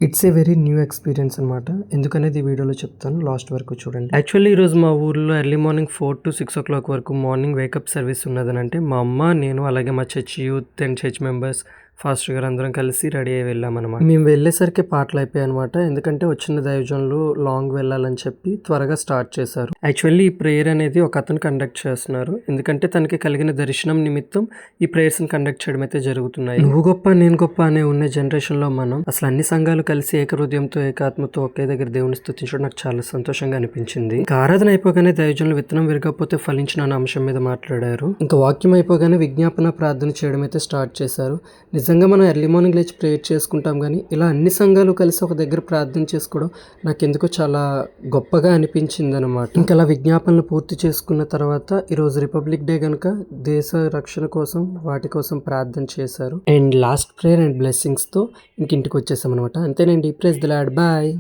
It's a very new experience అనమాట. ఎందుకనేది ఈ వీడియోలో చెప్తాను. లాస్ట్ వరకు చూడండి. యాక్చువల్లీ ఈరోజు మా ఊర్లో ఎర్లీ మార్నింగ్ 4 to 6 o'clock వరకు మార్నింగ్ వేకప్ సర్వీస్ ఉన్నదనంటే మా అమ్మ, నేను అలాగే మా church youth and church members pastor గారు అందరం కలిసి రెడీ అయ్యి వెళ్ళామన్నమాట. మేము వెళ్ళేసరికి పాటలు అయిపోయాయి అనమాట. ఎందుకంటే వచ్చిన దైవజనులు లాంగ్ వెళ్ళాలని చెప్పి త్వరగా స్టార్ట్ చేశారు. యాక్చువల్లీ ఈ ప్రేయర్ అనేది ఒక అతను కండక్ట్ చేస్తున్నారు. ఎందుకంటే తనకి కలిగిన దర్శనం నిమిత్తం ఈ ప్రేయర్స్ ని కండక్ట్ చేయడం అయితే జరుగుతున్నాయి. నువ్వు గొప్ప నేను గొప్ప అనే ఉన్న జనరేషన్ లో మనం అసలు అన్ని సంఘాలు కలిసి ఏకహృదయంతో ఏకాత్మతో ఒకే దగ్గర దేవుని స్తుతించడం నాకు చాలా సంతోషంగా అనిపించింది. ఇంకా ఆరాధన అయిపోగానే దైవజనులు విత్తనం విరగకపోతే ఫలించిన అనే అంశం మీద మాట్లాడారు. ఇంకా వాక్యం అయిపోగానే విజ్ఞాపన ప్రార్థన చేయడం అయితే స్టార్ట్ చేశారు. నిజంగా మనం ఎర్లీ మార్నింగ్ లేచి ప్రేయర్ చేసుకుంటాం, కానీ ఇలా అన్ని సంఘాలు కలిసి ఒక దగ్గర ప్రార్థన చేసుకోవడం నాకెందుకో చాలా గొప్పగా అనిపించింది అనమాట. ఇంకా అలా విజ్ఞాపనలు పూర్తి చేసుకున్న తర్వాత ఈరోజు రిపబ్లిక్ డే కనుక దేశ రక్షణ కోసం వాటి కోసం ప్రార్థన చేశారు. అండ్ లాస్ట్ ప్రేయర్ అండ్ బ్లెస్సింగ్స్తో ఇంటికి వచ్చేసాం అనమాట. అంతేనండి. Praise the lord. బాయ్.